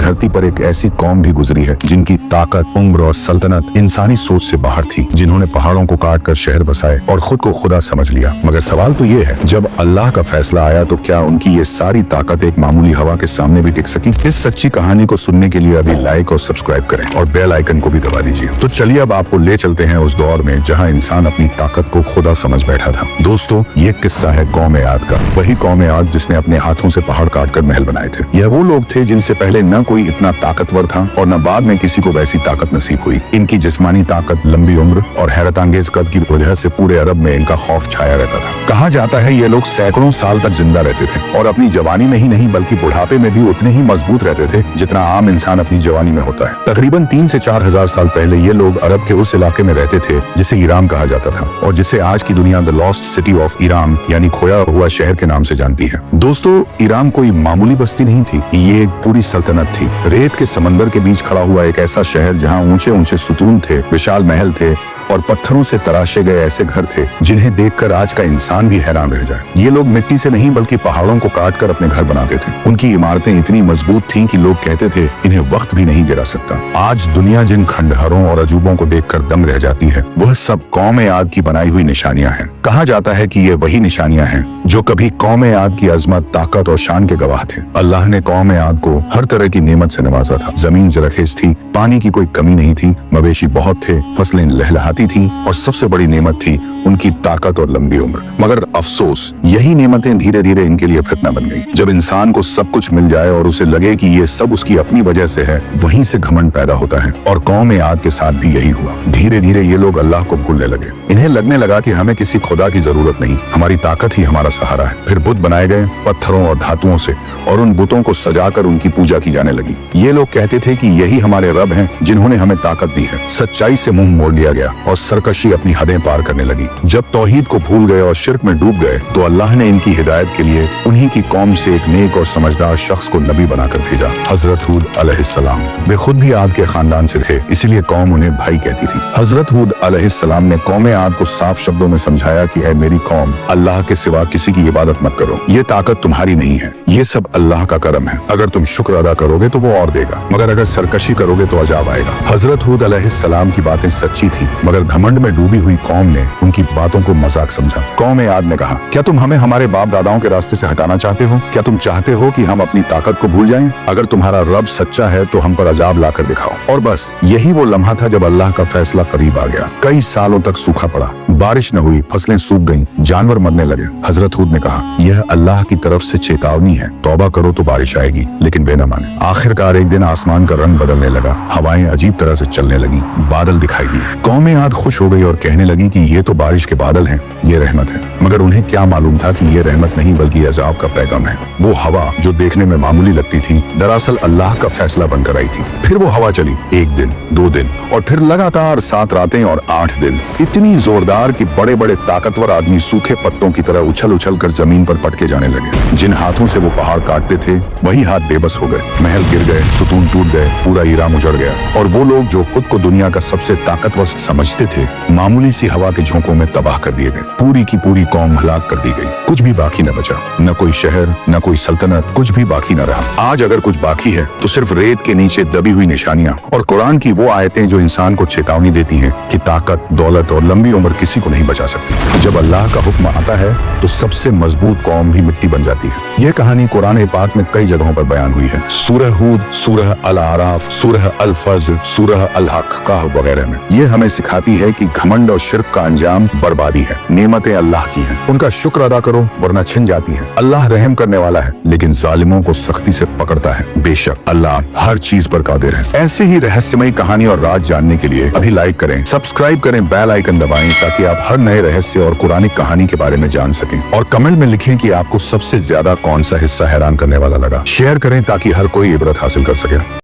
धरती पर एक ऐसी कौम भी गुजरी है जिनकी ताकत, उम्र और सल्तनत इंसानी सोच से बाहर थी, जिन्होंने पहाड़ों को काट कर शहर बसाए और खुद को खुदा समझ लिया। मगर सवाल तो ये है, जब अल्लाह का फैसला आया तो क्या उनकी ये सारी ताकत एक मामूली हवा के सामने भी टिक सकी? इस सच्ची कहानी को सुनने के लिए अभी लाइक और सब्सक्राइब करें और बेल आइकन को भी दबा दीजिए। तो चलिए अब आपको ले चलते हैं उस दौर में जहाँ इंसान अपनी ताकत को खुदा समझ बैठा था। दोस्तों, ये किस्सा है कौम आद का। वही कौम आद जिसने अपने हाथों से पहाड़ काटकर महल बनाए थे। यह वो लोग थे जिनसे पहले न कोई इतना ताकतवर था और न बाद में किसी को वैसी ताकत नसीब हुई। इनकी जिस्मानी ताकत, लंबी उम्र और हैरतअंगेज कद की वजह से पूरे अरब में इनका खौफ छाया रहता था। कहा जाता है ये लोग सैकड़ों साल तक जिंदा रहते थे और अपनी जवानी में ही नहीं बल्कि बुढ़ापे में भी उतने ही मजबूत रहते थे जितना आम इंसान अपनी जवानी में होता है। तकरीबन 3 से 4 हजार साल पहले ये लोग अरब के उस इलाके में रहते थे जिसे ईरान कहा जाता था और जिसे आज की दुनिया the lost city of Iran यानी खोया हुआ शहर के नाम से जानती है। दोस्तों, ईरान कोई मामूली बस्ती नहीं थी, ये एक पूरी सल्तनत थी। रेत के समंदर के बीच खड़ा हुआ एक ऐसा शहर जहाँ ऊंचे ऊंचे सुतून थे, विशाल महल थे और पत्थरों से तराशे गए ऐसे घर थे जिन्हें देखकर आज का इंसान भी हैरान रह जाए। ये लोग मिट्टी से नहीं बल्कि पहाड़ों को काटकर अपने घर बनाते थे। उनकी इमारतें इतनी मजबूत थीं कि लोग कहते थे इन्हें वक्त भी नहीं गिरा सकता। आज दुनिया जिन खंडहरों और अजूबों को देखकर दंग रह जाती है, वह सब कौम आद की बनाई हुई निशानियां हैं। कहा जाता है कि ये वही निशानियां हैं जो कभी कौम आद की अजमत, ताकत और शान के गवाह थे। अल्लाह ने कौम आद को हर तरह की नेमत से नवाजा था। जमीन जरखेज थी, पानी की कोई कमी नहीं थी, मवेशी बहुत थे, फसलें लहलहाती थी और सबसे बड़ी नेमत थी उनकी ताकत और लंबी उम्र। मगर अफसोस, यही नेमतें धीरे धीरे इनके लिए फितना बन गई। जब इंसान को सब कुछ मिल जाए और उसे लगे कि ये सब उसकी अपनी वजह से है, वहीं से घमंड पैदा होता है और कौम आद के साथ भी यही हुआ। धीरे धीरे ये लोग अल्लाह को भूलने लगे। इन्हें लगने लगा कि हमें किसी खुदा की जरूरत नहीं, हमारी ताकत ही हमारा सहारा है। फिर बुत बनाए गए पत्थरों और धातुओं से और उन बुतों को सजाकर उनकी पूजा की जाने लगी। ये लोग कहते थे कि यही हमारे रब हैं जिन्होंने हमें ताकत दी है। सच्चाई से मुंह मोड़ लिया गया और सरकशी अपनी हदें पार करने लगी। जब तौहीद को भूल गए और शिर्क में डूब गए तो अल्लाह ने इनकी हिदायत के लिए उन्हीं की कौम से एक नेक और समझदार शख्स को नबी बनाकर भेजा, हजरत हूद अलैहिस्सलाम। वे खुद भी आद के खानदान से थे, इसलिए कौम उन्हें भाई कहती थी। हजरत हूद अलैहिस्सलाम ने कौम आद को साफ शब्दों में समझाया कि ऐ मेरी कौम, अल्लाह के सिवा किसी की इबादत मत करो। ये ताकत तुम्हारी नहीं है, ये सब अल्लाह का करम है। अगर तुम शुक्र अदा करोगे तो वो और देगा, मगर अगर सरकशी करोगे तो अजाब आएगा। हजरत हूद अलैहिस्सलाम की बातें सच्ची थी, मगर घमंड में डूबी हुई कौम ने उनकी बातों को मजाक समझा। कौम आद ने कहा, क्या तुम हमें हमारे बाप दादाओं के रास्ते से हटाना चाहते हो? क्या तुम चाहते हो कि हम अपनी ताकत को भूल जाएं? अगर तुम्हारा रब सच्चा है तो हम पर अजाब लाकर दिखाओ। और बस यही वो लम्हा था जब अल्लाह का फैसला करीब आ गया। कई सालों तक सूखा पड़ा, बारिश न हुई, फसलें सूख गईं, जानवर मरने लगे। हजरत हूद ने कहा, यह अल्लाह की तरफ से चेतावनी है, तौबा करो तो बारिश आएगी। लेकिन वे न माने। आखिरकार एक दिन आसमान का रंग बदलने लगा, हवाएं अजीब तरह से चलने लगी, बादल दिखाई दिए। कौम आद खुश हो गई और कहने लगी कि ये तो बारिश के बादल हैं, ये रहमत है। मगर उन्हें क्या मालूम था कि ये रहमत नहीं बल्कि अजाब का पैगाम है। वो हवा जो देखने में मामूली लगती थी, दरअसल अल्लाह का फैसला बनकर आई थी। फिर वो हवा चली 1 दिन, 2 दिन और फिर लगातार 7 रातें और 8 दिन, इतनी जोरदार कि बड़े बड़े ताकतवर आदमी सूखे पत्तों की तरह उछल उछल कर जमीन पर पटके जाने लगे। जिन हाथों से वो पहाड़ काटते थे वही हाथ बेबस हो गए, महल गिर गए, सुतून टूट गए, पूरा ईरान उजड़ गया और वो लोग जो खुद को दुनिया का सबसे ताकतवर समझते थे, मामूली सी हवा के झोंकों में तबाह कर दिए गए। पूरी की पूरी कौम हलाक कर दी गई, कुछ भी बाकी न बचा, न कोई शहर, न कोई सल्तनत, कुछ भी बाकी न रहा। आज अगर कुछ बाकी है तो सिर्फ रेत के नीचे दबी हुई निशानियां और कुरान की वो आयतें जो इंसान को चेतावनी देती हैं कि ताकत, दौलत और लंबी उम्र किसी को नहीं बचा सकती। जब अल्लाह का हुक्म आता है तो सबसे मजबूत कौम भी मिट्टी बन जाती है। यह कहानी कुरान पाक में कई जगहों पर बयान हुई है, सूरह हूद, सूरह अल आराफ, सूरह अल फज्र, सूरह अल हक वगैरह में। यह हमें सिखाती है कि घमंड और शिर्क का अंजाम बर्बादी है। नेमतें अल्लाह की हैं, उनका शुक्र अदा करो वरना छिन जाती हैं। अल्लाह रहम करने वाला है लेकिन जालिमों को सख्ती से पकड़ता है। बेशक अल्लाह हर चीज पर कादिर है। ऐसे ही रहस्यमयी कहानी और राज जानने के लिए अभी लाइक करें, सब्सक्राइब करें, बेल आइकन दबाएं ताकि आप हर नए रहस्य और कुरानिक कहानी के बारे में जान सकें। और कमेंट में लिखें कि आपको सबसे ज्यादा कौन सा हिस्सा हैरान करने वाला लगा। शेयर करें ताकि हर कोई इबरत हासिल कर सके।